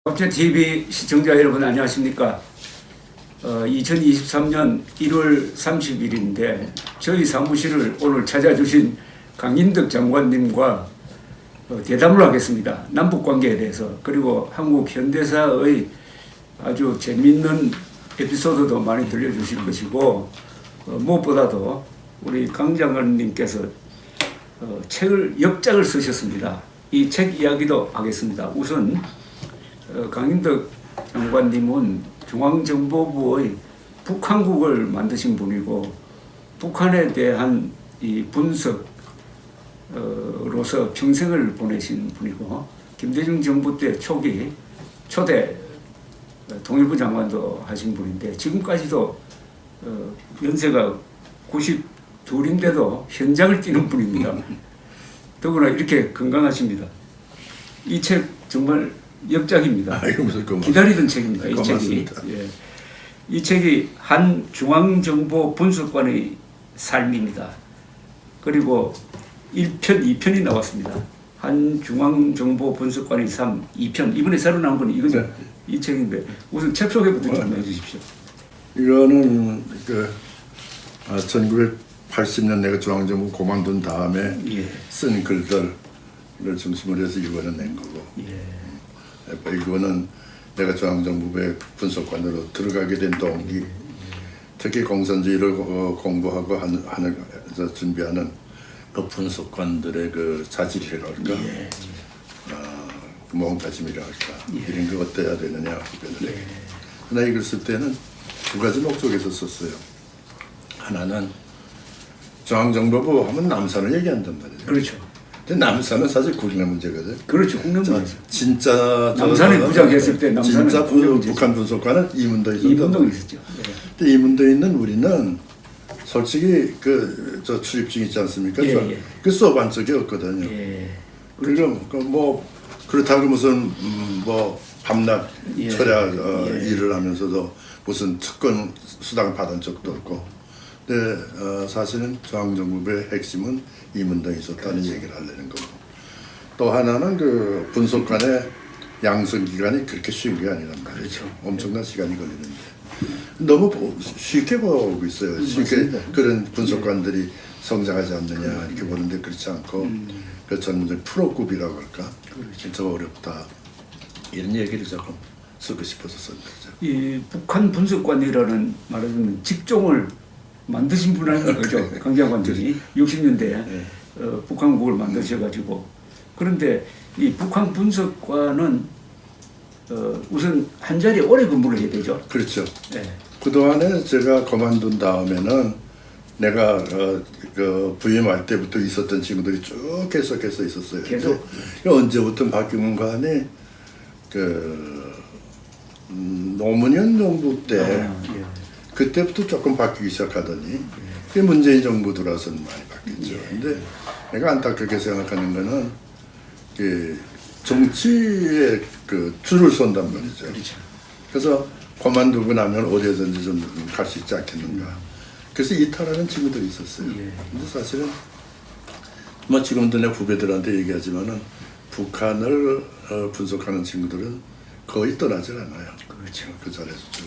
법제TV 시청자 여러분 안녕하십니까. 2023년 1월 30일인데 저희 사무실을 오늘 찾아주신 강인덕 장관님과 대담을 하겠습니다. 남북관계에 대해서, 그리고 한국 현대사의 아주 재미있는 에피소드도 많이 들려주실 것이고, 무엇보다도 우리 강 장관님께서 역작을 쓰셨습니다. 이 책 이야기도 하겠습니다. 우선 강인덕 장관님은 중앙정보부의 북한국을 만드신 분이고, 북한에 대한 이 분석으로서 평생을 보내신 분이고, 김대중 정부 때 초대 통일부 장관도 하신 분인데, 지금까지도 연세가 92인데도 현장을 뛰는 분입니다. 더구나 이렇게 건강하십니다. 이 책 정말 역작입니다. 기다리던 책입니다. 이 책이. 예. 이 책이 한 중앙정보 분석관의 삶입니다. 그리고 1편, 2편이 나왔습니다. 한 중앙정보 분석관의 삶 2편. 이번에 새로 나온 건 이거죠. 네. 이 책인데 우선 책 소개부터 좀 해주십시오. 이거는 1980년 내가 중앙정부 그만둔 다음에 쓴 글들을 중심으로 해서 이번에 낸 거고. 이거는 내가 중앙정부의 분석관으로 들어가게 된 동기, 특히 공산주의를 공부하고 준비하는 그 분석관들의 그 자질이랄까, 몸가짐이랄까, 이런 게 어때야 되느냐 답변을 해. 그러나 이걸 쓸 때는 두 가지 목적에서 썼어요. 하나는 중앙정보부 하면 남산을 얘기한단 말이에요. 그렇죠. 근데 남산은 사실 국내 문제거든. 그렇죠. 국내 문제. 진짜 남산에 부장했을 때 남산은 진짜 북한 분석관은 이문도에 있었다. 이문도에 있었죠. 근데 이문도에 있는 우리는 솔직히 저 출입증 있지 않습니까? 그 써본 적이 없거든요. 그리고 뭐 그렇다고 무슨 뭐 밤낮 철야 일을 하면서도 무슨 특권 수당을 받은 적도 없고. 근데 사실은 중앙정부의 핵심은 이문동에 있었다는 얘기를 하려는 거고, 또 하나는 그 분석관의 양성 기간이 그렇게 쉬운 게 아니란 말이죠. 엄청난 시간이 걸리는데 너무 쉽게 보고 있어요. 쉽게 그런 분석관들이 성장하지 않느냐 이렇게 보는데 그렇지 않고, 그 저는 프로급이라고 할까, 진짜 어렵다 이런 얘기를 조금 쓰고 싶어서 쓴 거죠. 이 북한 분석관이라는 말하자면 직종을 만드신 분 아닌 거죠. 강 장관님이 60년대에 북한국을 만드셔가지고. 그런데 이 북한 분석관은 우선 한 자리에 오래 근무를 해야 되죠. 그렇죠. 그동안에 제가 그만둔 다음에는 내가 그 부임할 때부터 있었던 친구들이 쭉 계속해서 있었어요. 계속? 언제부터 바뀌는 간에 노무현 정부 때 그때부터 조금 바뀌기 시작하더니 문재인 정부 들어서는 많이 바뀌었죠. 근데 내가 안타깝게 생각하는 거는 정치에 줄을 선단 말이죠. 그래서 그만두고 나면 어디든지 좀 갈 수 있지 않겠는가. 그래서 이탈하는 친구들이 있었어요. 근데 사실은 뭐 지금도 내 후배들한테 얘기하지만은 북한을 분석하는 친구들은 거의 떠나질 않아요. 그렇죠. 그 자리에서 쭉.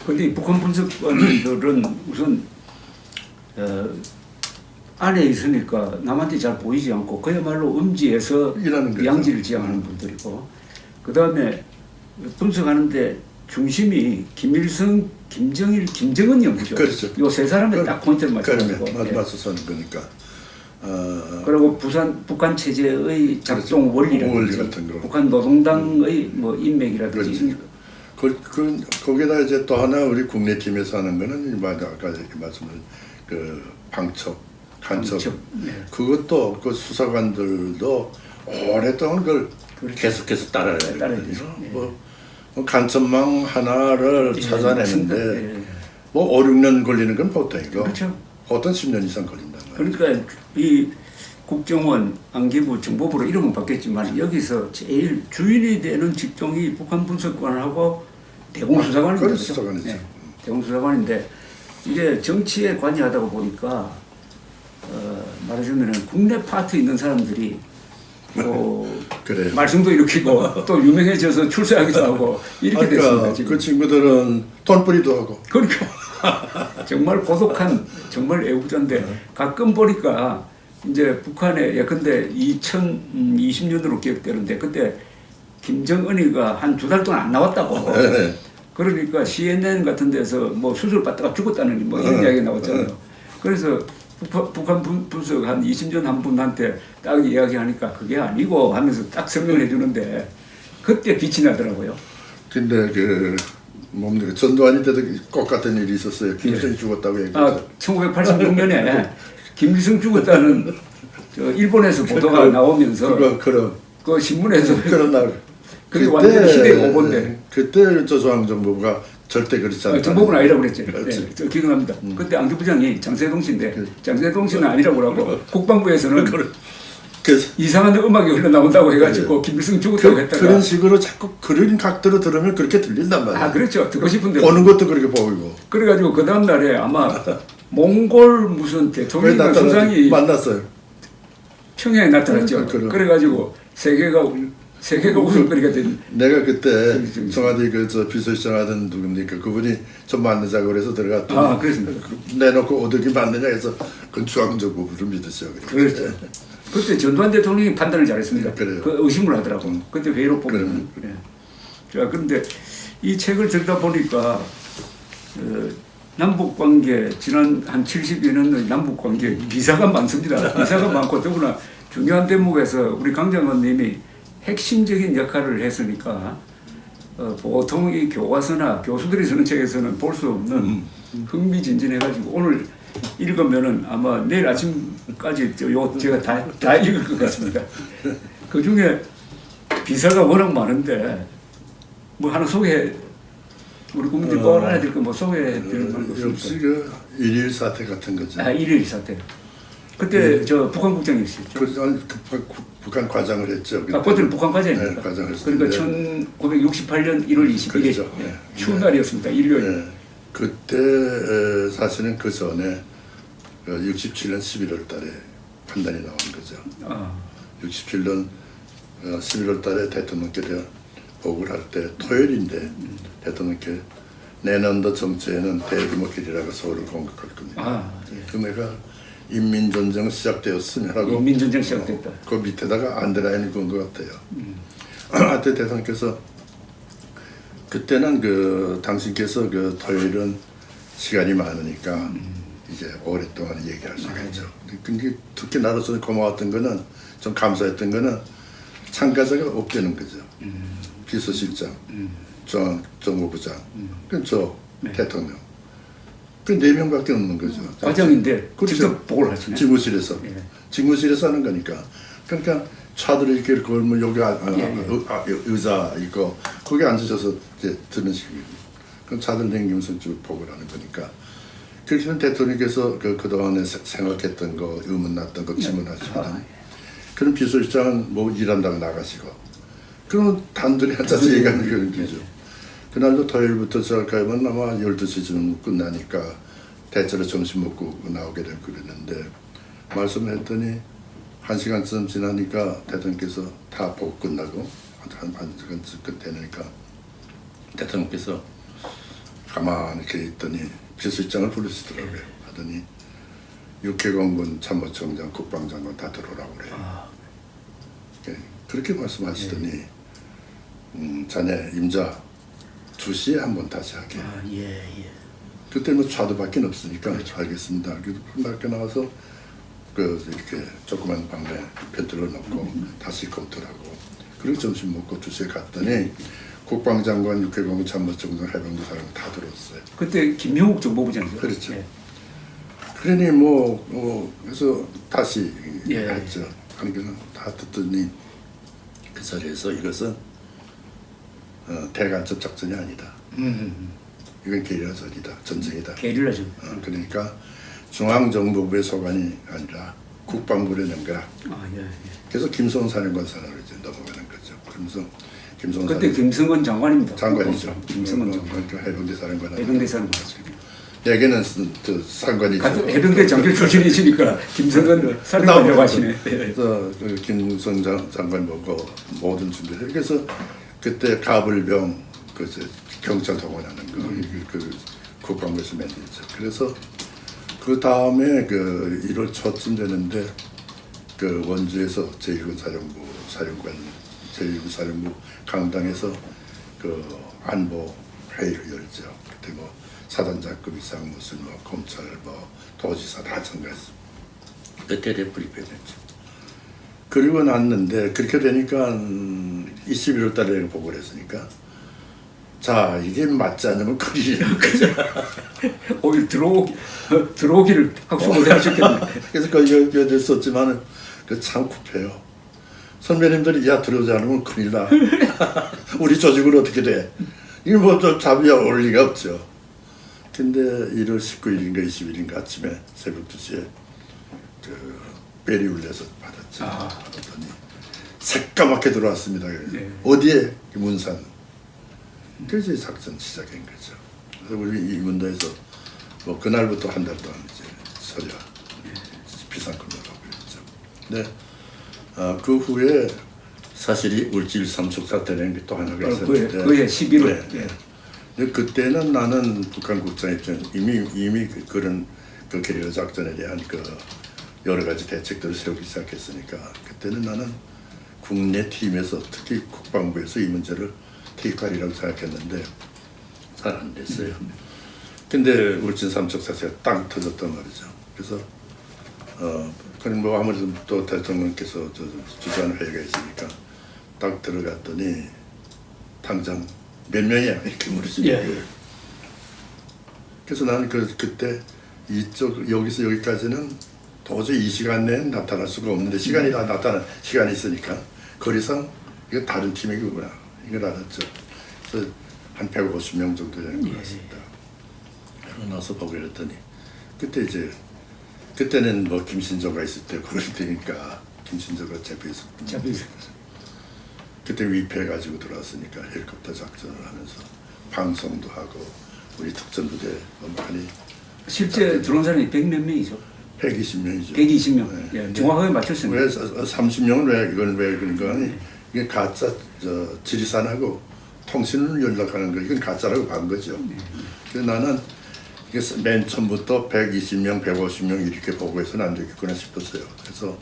그런데 북한 분석관들은 우선 안에 있으니까 남한테 잘 보이지 않고 그야말로 음지에서 양지를 지향하는 분들이고, 그 다음에 분석하는데 중심이 김일성, 김정일, 김정은 연구죠. 그렇죠. 요 세 사람에 딱 포인트를 맞춰가지고. 맞춰서 하는 거니까. 그리고 북한 체제의 작동 원리라든지, 같은 거. 북한 노동당의 뭐 인맥이라든지. 거기다 이제 또 하나 우리 국내 팀에서 하는 거는 아까 말씀드린 그 간첩. 그것도 그 수사관들도 오랫동안 그걸 계속해서 따라야 되거든요. 뭐 간첩망 하나를 찾아내는데 뭐 5, 6년 걸리는 건 보통이고, 보통 10년 이상 걸린단 말이에요. 그러니까 이 국정원, 안기부, 정보부로 이름은 바뀌었지만 여기서 제일 주인이 되는 직종이 북한 분석관하고 대공수사관입니다. 그렇죠. 수사관이죠. 대공수사관인데 이게 정치에 관여하다 보니까 말하자면 국내 파트 있는 사람들이 또 그래요. 말썽도 일으키고 또 유명해져서 출세하기도 하고 이렇게 됐습니다. 지금. 그 친구들은 돈벌이도 하고. 그러니까 정말 고독한 정말 애국자인데 가끔 보니까 이제 북한에 예컨대 2020년으로 기억되는데 그때 김정은이가 한 2달 동안 안 나왔다고. 네. 그러니까 CNN 같은 데서 뭐 수술 받다가 죽었다는 뭐 이런 이야기가 나왔잖아요. 그래서 북한 분석 한 20년 한 분한테 딱 이야기하니까 그게 아니고 하면서 딱 설명을 해주는데 그때 빛이 나더라고요. 근데 그 뭡니까 전두환이 때도 똑같은 일이 있었어요. 김일성이 죽었다고 얘기했죠. 1986년에 김일성 죽었다는 저 일본에서 보도가 나오면서 그 신문에서 그런 날 그게 완전 시대의 오본데 그때 저 중앙정보부가 절대 그렇지 않다. 정보는 아니라고 그랬죠. 네, 저 기억납니다. 그때 안기부장이 장세동 씨인데 장세동 씨는 아니라고 그러고 국방부에서는 이상한 음악이 흘러나온다고 해가지고 김일성 죽었다고 했다가 그런 식으로 자꾸 그런 각도로 들으면 그렇게 들린단 말이에요. 아 그렇죠. 듣고 싶은데 보는 것도 그렇게 보이고. 그래가지고 그 다음 날에 아마 몽골 무슨 대통령 수상이 만났어요. 평양에 나타났죠. 그래가지고 세계가 웃음거리가 된. 내가 그때 청와대 저 비서실장 하던 누굽니까 그분이 좀 만나자고 그래서 들어갔더니 아 그렇습니다. 내놓고 어떻게 만드냐 해서 그건 중앙정보부를 믿으시오. 그렇죠. 그때 전두환 대통령이 판단을 잘했습니다. 그래요. 그 의심을 하더라고. 그때 회의록 보면. 예. 자 그런데 이 책을 듣다 보니까 남북 관계 지난 한 70여 년 남북 관계 기사가 많습니다. 기사가 많고 더구나 중요한 대목에서 우리 강장관님이 핵심적인 역할을 했으니까 보통 이 교과서나 교수들이 쓰는 책에서는 볼 수 없는 흥미진진해가지고 오늘 읽으면은 아마 내일 아침까지 제가 다 읽을 것 같습니다. 그 중에 기사가 워낙 많은데 뭐 하나 소개해 우리 국민들 꼭 알아야 될 거 뭐 소개해 드릴 만한 거 없습니까? 역시 그 일일 사태 같은 거죠. 아 일일 사태. 그때 저 북한 국장이시죠? 북한 과장을 했죠. 아, 그때는 북한 과장입니다. 네, 과장을 했습니다. 그러니까 1968년 1월 21일 그렇죠. 네. 추운 날이었습니다. 일요일. 네. 그때 사실은 그 전에 67년 11월 달에 판단이 나온 거죠. 67년 11월 달에 대통령께 보고를 할 때 토요일인데 대통령께 내년도 정치에는 대규모 길이라고 서울을 공격할 겁니다. 그 내가 인민전쟁 시작되었으면 하고 인민전쟁 시작됐다. 그 밑에다가 안드라인을 그은 것 같아요. 하여튼 대통령께서 그때는 그 당신께서 그 토요일은 시간이 많으니까 이제 오랫동안 얘기할 수가 있죠. 근데 특히 나로서는 고마웠던 거는 좀 감사했던 거는 참가자가 없다는 거죠. 비서실장, 정무부장, 저 대통령. 그 4명밖에 없는 거죠. 과정인데 그렇죠. 직접 보고를 하시네. 집무실에서. 예. 집무실에서 하는 거니까. 그러니까 차들이 이렇게 걸면 여기 의자 있고 거기 앉으셔서 이제 듣는 식이에요. 그럼 차들 댕기면서 쭉 보고를 하는 거니까. 그렇게 대통령께서 그동안에 생각했던 거, 의문 났던 거 질문하시거든요. 그럼 비서실장은 뭐 일한다고 나가시고. 그러면 단둘이 앉아서 얘기하는 그런 거죠. 그날도 토요일부터 시작하면 아마 12시쯤 끝나니까 대체로 점심 먹고 나오게 되고 그랬는데 말씀했더니 1시간쯤 지나니까 대통령께서 다 보고 끝나고 한 시간쯤 되니까 대통령께서 가만히 이렇게 있더니 비서실장을 부르시더라고요. 하더니 육해공군 참모총장 국방장관 다 들어오라고 그래요. 그렇게 말씀하시더니 자네 임자 2시에 한번 다시 하게. 그때 뭐 좌도밖에 없으니까 알겠습니다. 그래서 밖에 나와서 이렇게 조그만 방에 펜트를 넣고 다시 검토를 하고 그리고 점심 먹고 2시에 갔더니 국방장관, 육해공군 참모총장, 해병대 사람 다 들어왔어요. 그때 김용욱 정보부장이죠. 그렇죠. 그러니 그래서 다시 했죠. 그러니까 다 듣더니 그 자리에서 이것은 대간첩 작전이 아니다. 이건 게릴라전이다. 전쟁이다. 게릴라전. 그러니까 중앙정보부의 소관이 아니라 국방부를 연결하. 그래서 김성은 사령관 산하로 이제 넘어가는 거죠. 그러면서 김성은 그때 김성은 장관입니다. 장관이죠. 김성은 장관. 그러니까 해병대 사령관. 해병대 사령관이죠. 대개는 상관이죠. 같은 해병대 장교 출신이시니까 김성근 사령관이라고 하시네. 그 김무성 장관 보고 모든 준비를 그래서 그때 가불병 그 경찰 동원하는 거 그 국방부에서 만들었죠. 그래서 그 다음에 그 1월 초쯤 되는데 그 원주에서 제1군 사령관 제1군 사령부 강당에서 그 안보 회의를 열죠. 그때 뭐 사단장급 이상 무슨 뭐 검찰 뭐 도지사 다 참가했어. 그때 브리핑했죠. 그리고 났는데 그렇게 되니까 21월 달에 보고를 했으니까 자 이게 맞지 않으면 큰일이라는 거죠. 오히려 들어오기를 학수 못 하셨겠네. 그래서 거기 됐었지만은 그 참 급해요. 선배님들이 야 들어오지 않으면 큰일 나. 우리 조직으로 어떻게 돼? 이거 뭐좀 잡이야 올 리가 없죠. 근데 1월 19일인가 20일인가 아침에 새벽 2시에 그 베리울레에서 받았죠. 받았더니 새까맣게 들어왔습니다. 네. 어디에? 문산. 그래서 작전 시작한 거죠. 그래서 우리 이 문도에서 뭐 그날부터 한 달 동안 이제 서려 비상근무를 하고 그랬죠. 근데 그 후에 사실이 울질 삼척 사태라는 게 또 하나가 있었는데 그해 11월. 네. 근데 그때는 나는 북한 국장 입장에서 이미 그런 그 게릴라 작전에 대한 그 여러 가지 대책들을 세우기 시작했으니까 그때는 나는 국내 팀에서 특히 국방부에서 이 문제를 테이크하리라고 생각했는데 잘 안 됐어요. 근데 울진 삼척 사태가 땅 터졌단 말이죠. 그래서 그럼 뭐 아무래도 또 대통령께서 주재하는 회의가 있으니까 딱 들어갔더니 당장 몇 명이야 이렇게 물으시는 거예요. 예. 그래서 나는 그때 이쪽 여기서 여기까지는 도저히 이 시간 내에 나타날 수가 없는데 시간이 다 나타난 시간이 있으니까 거리상 이거 다른 팀이구나 이걸 알았죠. 그래서 한 150명 정도 되는 것 같습니다. 그러고 나서 보고 그랬더니 그때는 뭐 김신조가 있을 때 그럴 때니까 김신조가 잡혀있었거든요. 그때 위패해가지고 들어왔으니까 헬리콥터 작전을 하면서 방송도 하고 우리 특전부대 많이 실제 들어온 사람이 100몇 명이죠. 120명이죠. 120명. 네. 예, 정확하게 맞췄습니다. 왜 30명은 왜 그런가 하니 이게 가짜 지리산하고 통신을 연락하는 거 이건 가짜라고 한 거죠. 그래서 나는 이게 맨 처음부터 120명, 150명 이렇게 보고해서는 안 되겠구나 싶었어요. 그래서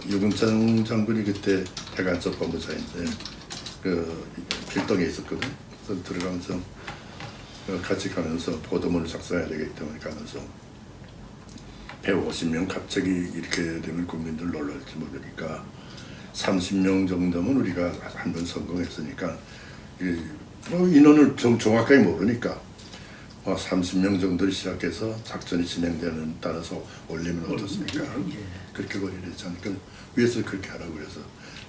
유근창 장군이 그때 대간첩 본부장인데 그 필동에 있었거든. 그래서 들어가면서 같이 가면서 보도문을 작성해야 되기 때문에 가면서 150명 갑자기 이렇게 되면 국민들 놀랄지 모르니까 30명 정도면 우리가 한 번 성공했으니까 인원을 정확하게 모르니까 30명 정도를 시작해서 작전이 진행되는 따라서 올리면 어떻습니까? 그렇게 걸리지 않으니까 위에서 그렇게 하라고 해서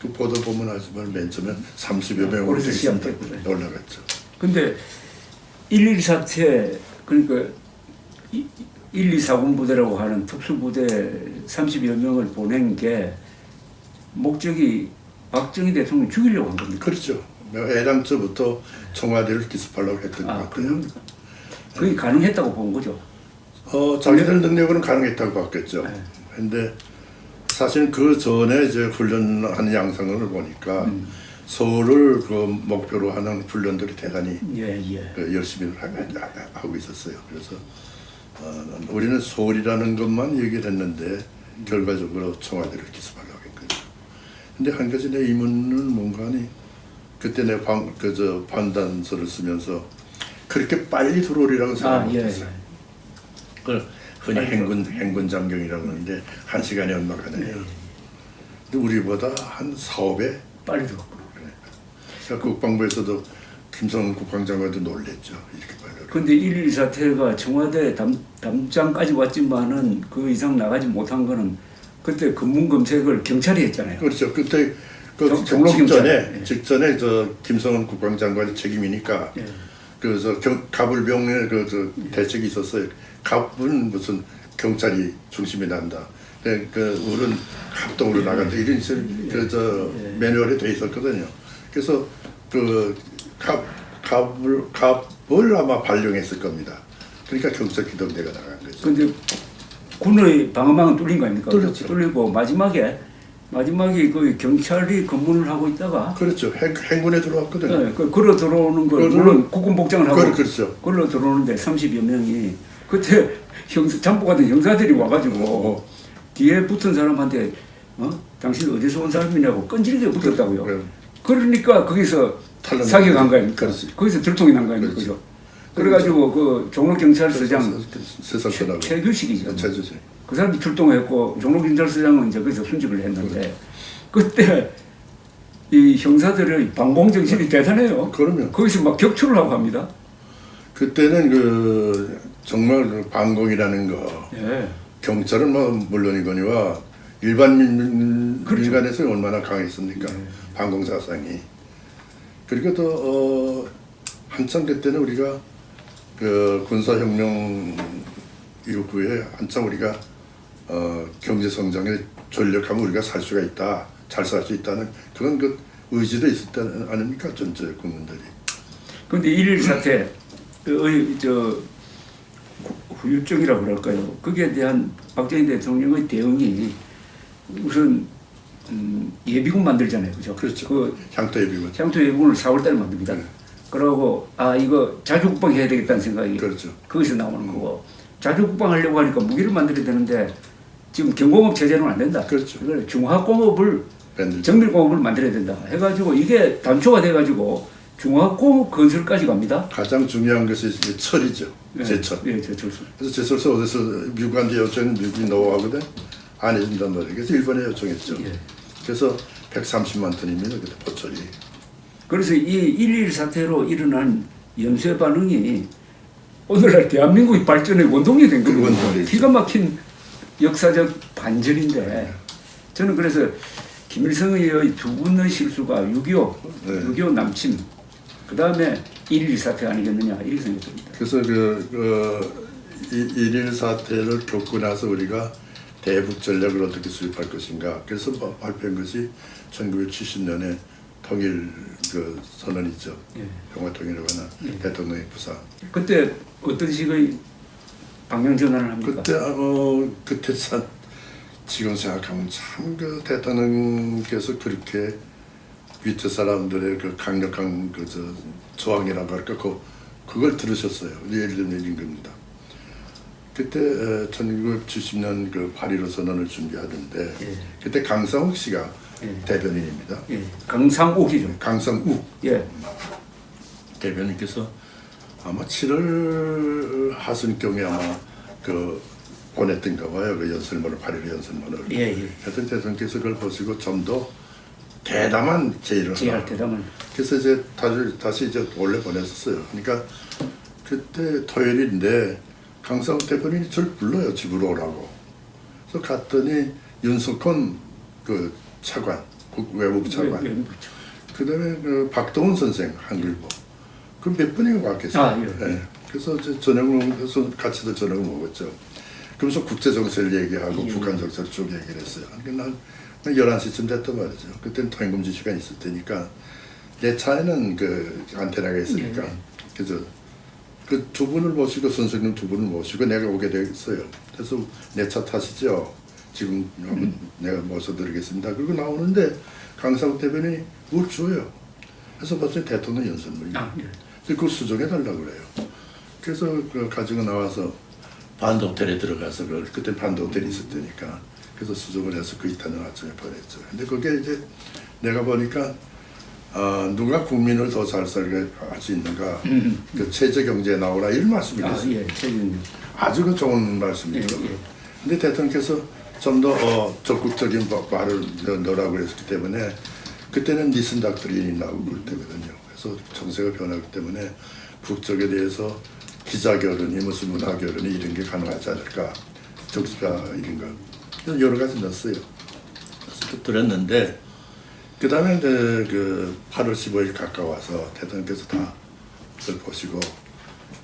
그 보도 보면 하지만 맨 처음에 30여 명으로 올라갔죠. 근데 1.1 사태 그러니까 1,2,4군 부대라고 하는 특수부대 30여 명을 보낸 게 목적이 박정희 대통령 죽이려고 한 겁니까? 그렇죠. 애당초부터 청와대를 기습하려고 했던 것 같아요. 그게 가능했다고 본 거죠? 자기들 능력으로는 가능했다고 봤겠죠. 근데 사실 그 전에 이제 훈련하는 양상을 보니까 서울을 그 목표로 하는 훈련들이 대단히 열심히 하고 있었어요. 그래서 우리는 서울이라는 것만 얘기를 했는데 결과적으로 청와대를 기습하려고 한 거죠. 근데 한 가지 내 의문은 뭔가 하니 그때 내 판단서를 쓰면서 그렇게 빨리 들어오리라고 생각 못했어요. 그걸 흔히 행군 장경이라고 하는데 1시간이 얼마가 되네요. 근데 우리보다 한 4~5배 빨리 들어왔구나. 그래서 국방부에서도 김성은 국방장관도 놀랬죠. 이렇게 빨리. 근데 1.1 사태가 청와대 담장까지 왔지만은 그 이상 나가지 못한 거는 그때 검문 검색을 경찰이 했잖아요. 그렇죠. 그때 직전에 김성은 국방장관의 책임이니까 그래서 갑을병의 대책이 있었어요. 갑은 무슨 경찰이 중심이 난다. 우리는 합동으로 나간다. 이런 매뉴얼에 돼 있었거든요. 그래서 갑을 아마 발령했을 겁니다. 그러니까 경찰 기동대가 나간 거죠. 근데 군의 방어망은 뚫린 거 아닙니까? 뚫렸죠. 뚫리고 마지막에 그 경찰이 검문을 하고 있다가 그렇죠. 행군에 들어왔거든요. 네, 걸어 들어오는 걸 물론 국군 복장을 하고 그렇죠. 걸어 들어오는데 30여 명이 그때 잠복 같은 형사들이 와가지고 뒤에 붙은 사람한테 당신 어디서 온 사람이냐고 끈질기게 붙었다고요. 그러니까 거기서 사격한 거 아닙니까? 거기서 들통이 난 거 아닙니까? 그죠? 그래가지고 그 종로경찰서장 최규식이죠. 그 사람이 출동했고 종로경찰서장은 이제 거기서 순직을 했는데 그때 이 형사들의 방공 정신이 대단해요. 그러면 거기서 막 격추를 하고 합니다. 그때는 그 정말 그 방공이라는 거 예. 경찰은 뭐 물론이거니와 일반 그렇죠. 민간에서 얼마나 강했습니까? 방공 사상이. 그리고 또 한참 그때는 우리가 그 군사혁명 이후에 한참 우리가 경제 성장에 전력하면 우리가 살 수가 있다, 잘 살 수 있다는 그런 그 의지도 있었다 아닙니까 전체 국민들이. 그런데 일일 사태의 후유증이라고 그럴까요? 거기에 대한 박정희 대통령의 대응이 우선 예비군 만들잖아요, 그죠? 그렇죠. 그 향토 예비군. 향토 예비군을 4월달에 만듭니다. 네. 그러고 이거 자주국방 해야 되겠다는 생각이 그렇죠. 거기서 나오는 거고 자주국방 하려고 하니까 무기를 만들어야 되는데 지금 경공업 체제는 안 된다. 그렇죠. 그걸 중화공업을 정밀공업을 만들어야 된다. 해가지고 이게 단초가 돼가지고 중화공업 건설까지 갑니다. 가장 중요한 것이 이제 철이죠. 네. 제철. 네, 제철소. 그래서 제철소 어디서 미국한테 요청 미국이 넣어가거든 안 해준단 말이에요. 그래서 일본에 요청했죠. 예. 그래서 130만 톤입니다. 그때 포철이. 그래서 이 1.1 사태로 일어난 연쇄 반응이 오늘날 대한민국의 발전의 원동력이 된 거거든요. 기가 막힌 역사적 반전인데 저는 그래서 김일성의 두 분의 실수가 6.25, 네. 6.25 남침, 그 다음에 1.1 사태 아니겠느냐 이렇게 생각합니다. 그래서 1.1 사태를 겪고 나서 우리가 대북 전략을 어떻게 수립할 것인가. 그래서 발표한 것이 1970년에 통일 그 선언이죠. 예. 평화통일을 관한 대통령의 부상. 그때 어떤 식의 방향 전환을 합니까? 그때 참 지금 생각하면 참 그 대통령께서 그렇게 밑에 사람들의 그 강력한 그 저항이라고 할까 그걸 들으셨어요. 예를 들면 이런 겁니다. 그때 1970년 그 8.15 선언을 준비하던데 그때 강상욱 씨가 대변인입니다. 강상욱이죠. 강상욱 예. 대변인께서 아마 7월 하순경에 아마 그 보냈던가 봐요. 그 연설문을 8.15 연설문을. 하여튼 대통령께서 그걸 보시고 좀 더 대담한 제의를 하나. 대담한. 그래서 이제 다시 이제 원래 보냈었어요. 그러니까 그때 토요일인데 강상욱 대변인이 저를 불러요. 집으로 오라고. 그래서 갔더니 윤석헌 그 차관, 외무부 차관. 그다음에 그 박동훈 선생 한글보. 그 몇 분이가 왔겠어요. 네. 그래서 이제 저녁을 먹으면서 같이도 저녁을 먹었죠. 그러면서 국제 정세를 얘기하고 북한 정세를 쭉 얘기를 했어요. 그러니까 난 11시쯤 됐단 말이죠. 그때는 통행금지 시간이 있을 테니까 내 차에는 그 안테나가 있으니까 그래서 그 두 분을 모시고 선생님 두 분을 모시고 내가 오게 됐어요. 그래서 내 차 타시죠. 지금 내가 모셔드리겠습니다. 그리고 나오는데 강상욱 대변인이 뭘 줘요. 그래서 봤더니 대통령 연설문이에요. 그걸 수정해 달라고 그래요. 그래서 그 가지고 나와서 반도 호텔에 들어가서 그때 반도 호텔이 있을 때니까 그래서 수정을 해서 그 이탄을 아침에 보냈죠. 근데 그게 이제 내가 보니까 누가 국민을 더 잘 살게 할 수 있는가 그 체제 경제에 나오라 이런 말씀이었어요. 아주 그 좋은 말씀이죠. 근데 대통령께서 좀 더 적극적인 말을 넣으라고 했기 때문에 그때는 니슨 닥트린이 나오고 그럴 때거든요. 그래서 정세가 변하기 때문에 북쪽에 대해서 기자결혼이 무슨 문화결혼이 이런 게 가능하지 않을까. 적시가 이런 거 여러 가지 넣었어요. 그래서 들었는데 그 다음에 이제 그 8월 15일 가까워서 대통령께서 다 그걸 보시고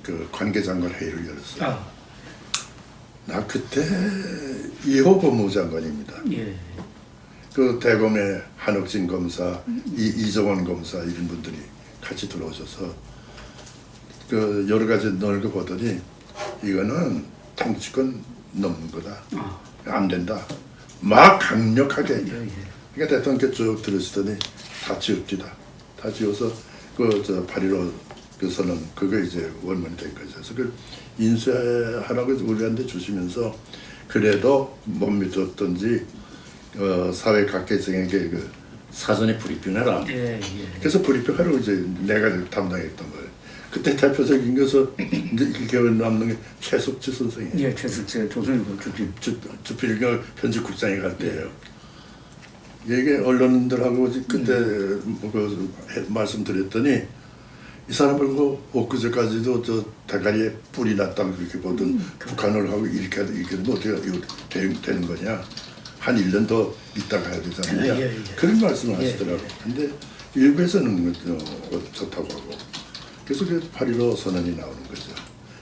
그 관계장관 회의를 열었어요. 나 그때 2호 법무장관입니다. 그 대검의 한옥진 검사, 이정원 검사 이런 분들이 같이 들어오셔서 그 여러 가지 넓게 보더니 이거는 통치권 넘는 거다. 안 된다. 막 강력하게. 그러니까 대통령께 쭉 들으시더니 다 지읍시다. 다 지어서 그 8.15 그 선언 그거 이제 원문이 된 거죠. 그래서 그걸 인쇄하라고 우리한테 주시면서 그래도 못 믿었던지 사회 각계층에게 그 사전에 브리핑해라. 그래서 브리핑하라고 이제 내가 담당했던 거예요. 그때 대표적인 것은 이제 1개월 남는 게 최석지 선생이에요. 예, 최석지 조선일보 주필경 편집국장이 갈 때예요. 이게 언론들하고 그때 그 말씀드렸더니 이 사람을 그 엊그제까지도 저 대가리에 뿔이 났다고 그렇게 보던 북한을 하고 이렇게 어떻게 되는 거냐. 한 1년 더 있다 가야 되잖아요. 그런 말씀을 하시더라고요. 근데 일부에서는 좋다고 하고. 그래서 그 8.15 선언이 나오는 거죠.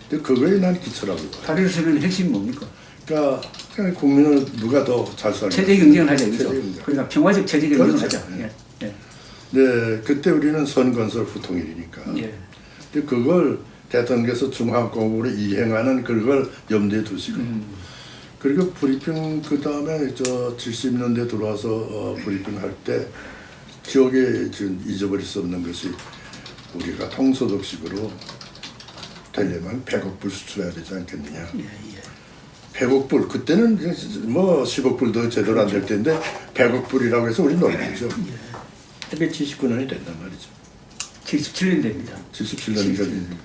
근데 그거에 난 기초라고 봐요. 8.15 선언의 핵심이 뭡니까? 그러니까 국민은 누가 더 잘 살고 체제 경쟁을 하자 이거죠. 그러니까 평화적 체제 경쟁을 그렇죠. 하자. 예. 예. 네, 그때 우리는 선건설 후통일이니까. 예. 근데 그걸 대통령께서 중앙공으로 이행하는 그걸 염두에 두시고. 그리고 브리핑 그 다음에 저 70년대 들어와서 브리핑 할 때 기억에 지금 잊어버릴 수 없는 것이 우리가 통소득식으로 되려면 100억 불 수출해야 되지 않겠느냐. 100억 불 그때는 뭐 10억 불도 제대로 안 될 텐데 100억 불이라고 해서 우리 놀랐죠. 그게 79년이 된단 말이죠. 77년 됩니다. 77년이니까